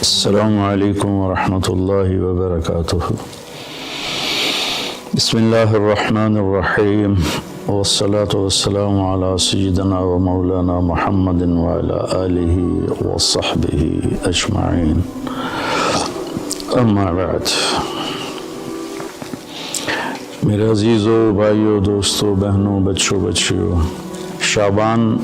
السلام علیکم ورحمۃ اللہ وبرکاتہ۔ بسم اللہ الرحمن الرحیم، والصلاة والسلام علی سیدنا و مولانا محمد وعلی آلہ وصحبہ اجمعین، اما بعد۔ میرے عزیزوں، بھائیوں، دوستوں، بہنوں، بچوں، بچیوں، شعبان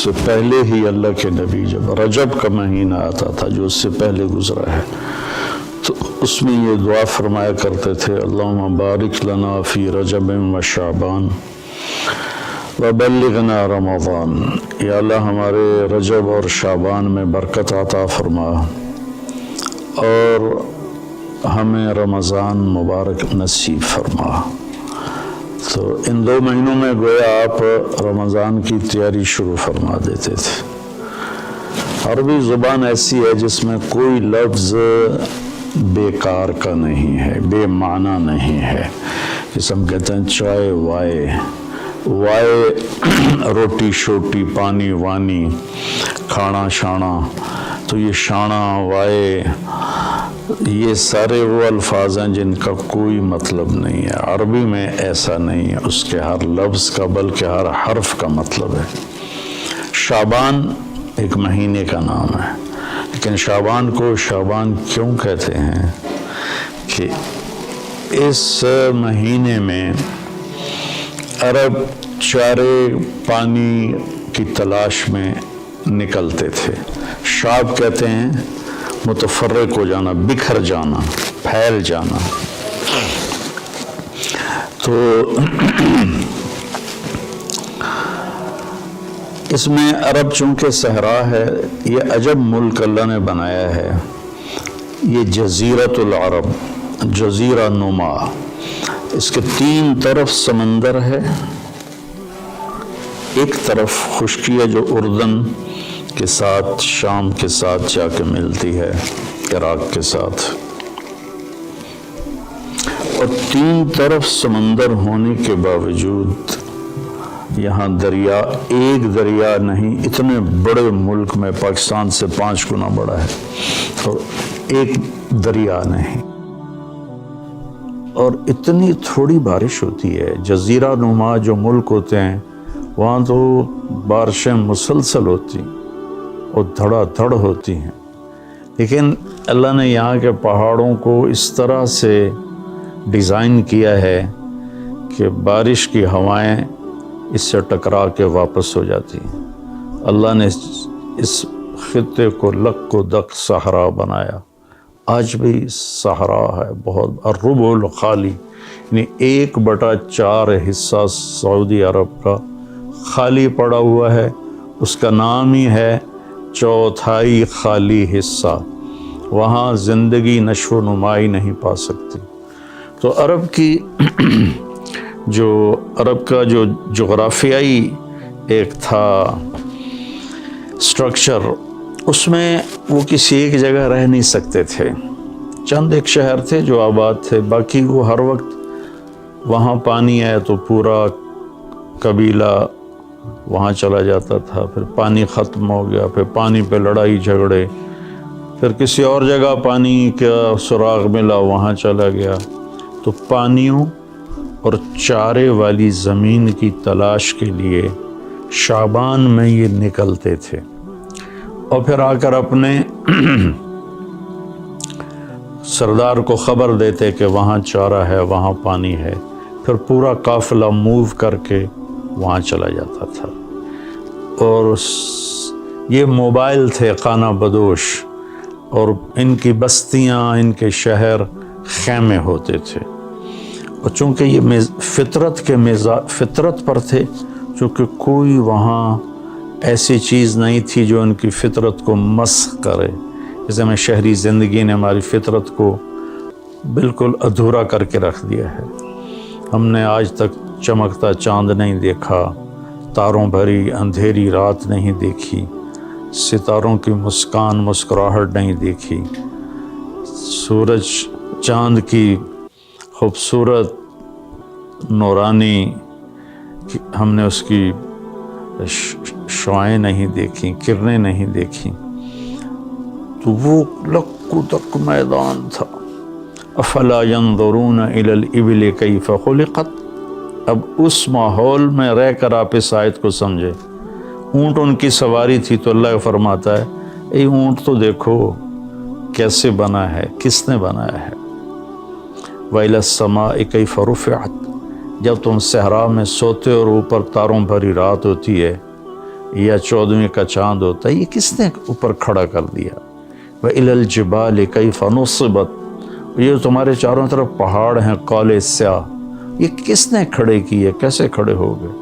سے پہلے ہی اللہ کے نبی جب رجب کا مہینہ آتا تھا جو اس سے پہلے گزرا ہے تو اس میں یہ دعا فرمایا کرتے تھے، اللہم بارک لنا فی رجب و شعبان وبلغنا رمضان۔ یا اللہ ہمارے رجب اور شعبان میں برکت عطا فرما اور ہمیں رمضان مبارک نصیب فرما۔ تو ان 2 مہینوں میں گویا آپ رمضان کی تیاری شروع فرما دیتے تھے۔ عربی زبان ایسی ہے جس میں کوئی لفظ بیکار کا نہیں ہے، بے معنی نہیں ہے۔ جس ہم کہتے ہیں چائے وائے روٹی شوٹی، پانی وانی، کھانا شانا، تو یہ شانا وائے یہ سارے وہ الفاظ ہیں جن کا کوئی مطلب نہیں ہے۔ عربی میں ایسا نہیں ہے، اس کے ہر لفظ کا بلکہ ہر حرف کا مطلب ہے۔ شعبان ایک مہینے کا نام ہے، لیکن شعبان کو شعبان کیوں کہتے ہیں کہ اس مہینے میں عرب چارے پانی کی تلاش میں نکلتے تھے۔ شعب کہتے ہیں متفرق ہو جانا، بکھر جانا، پھیل جانا۔ تو اس میں عرب چونکہ صحرا ہے، یہ عجب ملک اللہ نے بنایا ہے، یہ جزیرۃ العرب، جزیرہ نما، اس کے 3 طرف سمندر ہے، ایک طرف خشکی ہے جو اردن کے ساتھ، شام کے ساتھ جا کے ملتی ہے، عراق کے ساتھ، اور 3 طرف سمندر ہونے کے باوجود یہاں دریا، ایک دریا نہیں، اتنے بڑے ملک میں پاکستان سے 5 گنا بڑا ہے اور ایک دریا نہیں، اور اتنی تھوڑی بارش ہوتی ہے۔ جزیرہ نما جو ملک ہوتے ہیں وہاں تو بارشیں مسلسل ہوتی اور دھڑا دھڑ ہوتی ہیں، لیکن اللہ نے یہاں کے پہاڑوں کو اس طرح سے ڈیزائن کیا ہے کہ بارش کی ہوائیں اس سے ٹکرا کے واپس ہو جاتی ہیں۔ اللہ نے اس خطے کو لق و دق صحرا بنایا، آج بھی صحرا ہے بہت، الربع الخالی، یعنی 1/4 حصہ سعودی عرب کا خالی پڑا ہوا ہے، اس کا نام ہی ہے 1/4 خالی حصہ، وہاں زندگی نشو و نمائی نہیں پا سکتی۔ تو عرب کا جو جغرافیائی ایک تھا سٹرکچر، اس میں وہ کسی ایک جگہ رہ نہیں سکتے تھے، چند ایک شہر تھے جو آباد تھے، باقی وہ ہر وقت وہاں پانی ہے تو پورا قبیلہ وہاں چلا جاتا تھا، پھر پانی ختم ہو گیا، پھر پانی پہ لڑائی جھگڑے، پھر کسی اور جگہ پانی کا سراغ ملا وہاں چلا گیا۔ تو پانیوں اور چارے والی زمین کی تلاش کے لیے شعبان میں یہ نکلتے تھے، اور پھر آ کر اپنے سردار کو خبر دیتے کہ وہاں چارہ ہے، وہاں پانی ہے، پھر پورا قافلہ موو کر کے وہاں چلا جاتا تھا۔ اور یہ موبائل تھے خانہ بدوش، اور ان کی بستیاں، ان کے شہر خیمے ہوتے تھے، اور چونکہ یہ فطرت پر تھے، چونکہ کوئی وہاں ایسی چیز نہیں تھی جو ان کی فطرت کو مسخ کرے، جیسے میں شہری زندگی نے ہماری فطرت کو بالکل ادھورا کر کے رکھ دیا ہے۔ ہم نے آج تک چمکتا چاند نہیں دیکھا، تاروں بھری اندھیری رات نہیں دیکھی، ستاروں کی مسکراہٹ نہیں دیکھی، سورج چاند کی خوبصورت نورانی ہم نے اس کی شعاعیں نہیں دیکھیں، کرنیں نہیں دیکھیں۔ تو وہ لکو تک میدان تھا. افلا ينظرون الى الابل کیف خلقت. اب اس ماحول میں رہ کر آپ اس آیت کو سمجھے. اونٹ ان کی سواری تھی تو اللہ فرماتا ہے اے اونٹ تو دیکھو کیسے بنا ہے، کس نے بنایا ہے. وَإِلَى السَّمَاءِ كَيْفَ رُفِعَتْ. جب تم صحرا میں سوتے اور اوپر تاروں بھری رات ہوتی ہے یا 14ویں کا چاند ہوتا ہے، یہ کس نے اوپر کھڑا کر دیا. وَإِلَى الْجِبَالِ كَيْفَ نُصِبَتْ. یہ تمہارے چاروں طرف پہاڑ ہیں کالے سیاہ، یہ کس نے کھڑے کیے، کیسے کھڑے ہو گئے.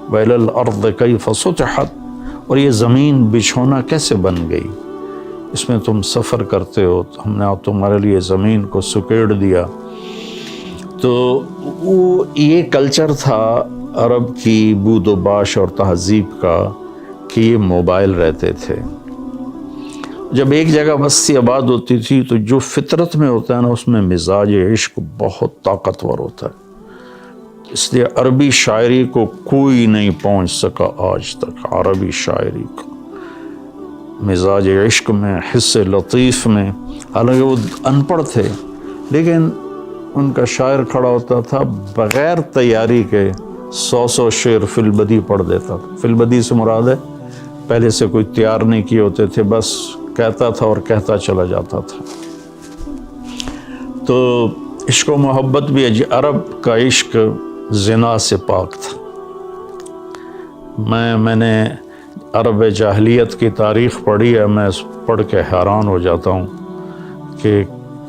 وَإِلَى الْأَرْضِ كَيْفَ سُطِحَتْ. اور یہ زمین بچھونا کیسے بن گئی، اس میں تم سفر کرتے ہو، ہم نے تمہارے لیے زمین کو سکیڑ دیا. تو وہ یہ کلچر تھا عرب کی بود و باش اور تہذیب کا کہ یہ موبائل رہتے تھے. جب ایک جگہ بستی آباد ہوتی تھی تو جو فطرت میں ہوتا ہے نا، اس میں مزاج عشق بہت طاقتور ہوتا ہے. اس لیے عربی شاعری کو کوئی نہیں پہنچ سکا آج تک. عربی شاعری کو مزاج عشق میں، حس لطیف میں، حالانکہ وہ ان پڑھ تھے لیکن ان کا شاعر کھڑا ہوتا تھا بغیر تیاری کے 100 شعر فی البدی پڑھ دیتا تھا. فی البدی سے مراد ہے پہلے سے کوئی تیار نہیں کیے ہوتے تھے، بس کہتا تھا اور کہتا چلا جاتا تھا. تو عشق و محبت بھی عرب کا عشق زنا سے پاک تھا. میں نے عرب جاہلیت کی تاریخ پڑھی ہے، میں پڑھ کے حیران ہو جاتا ہوں کہ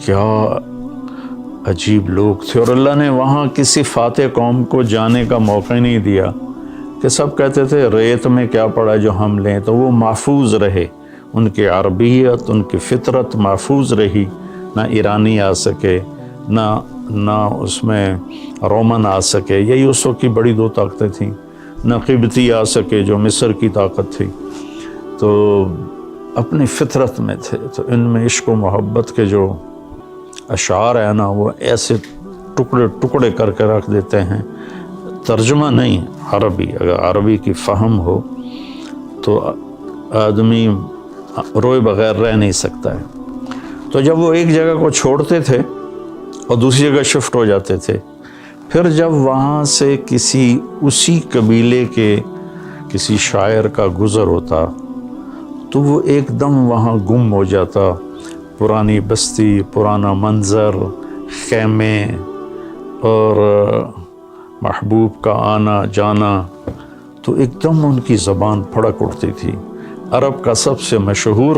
کیا عجیب لوگ تھے. اور اللہ نے وہاں کسی فاتح قوم کو جانے کا موقع ہی نہیں دیا کہ سب کہتے تھے ریت میں کیا پڑا جو ہم لیں. تو وہ محفوظ رہے، ان کی عربیت، ان کی فطرت محفوظ رہی. نہ ایرانی آ سکے، نہ اس میں رومن آ سکے، یہی اس وقت کی بڑی دو طاقتیں تھیں. نہ قبطی آ سکے جو مصر کی طاقت تھی. تو اپنی فطرت میں تھے. تو ان میں عشق و محبت کے جو اشعار ہیں نا، وہ ایسے ٹکڑے ٹکڑے کر کے رکھ دیتے ہیں. ترجمہ نہیں عربی، اگر عربی کی فہم ہو تو آدمی روئے بغیر رہ نہیں سکتا ہے. تو جب وہ ایک جگہ کو چھوڑتے تھے اور دوسری جگہ شفٹ ہو جاتے تھے، پھر جب وہاں سے اسی قبیلے کے کسی شاعر کا گزر ہوتا تو وہ ایک دم وہاں گم ہو جاتا. پرانی بستی، پرانا منظر، خیمے اور محبوب کا آنا جانا، تو ایک دم ان کی زبان پھڑک اٹھتی تھی. عرب کا سب سے مشہور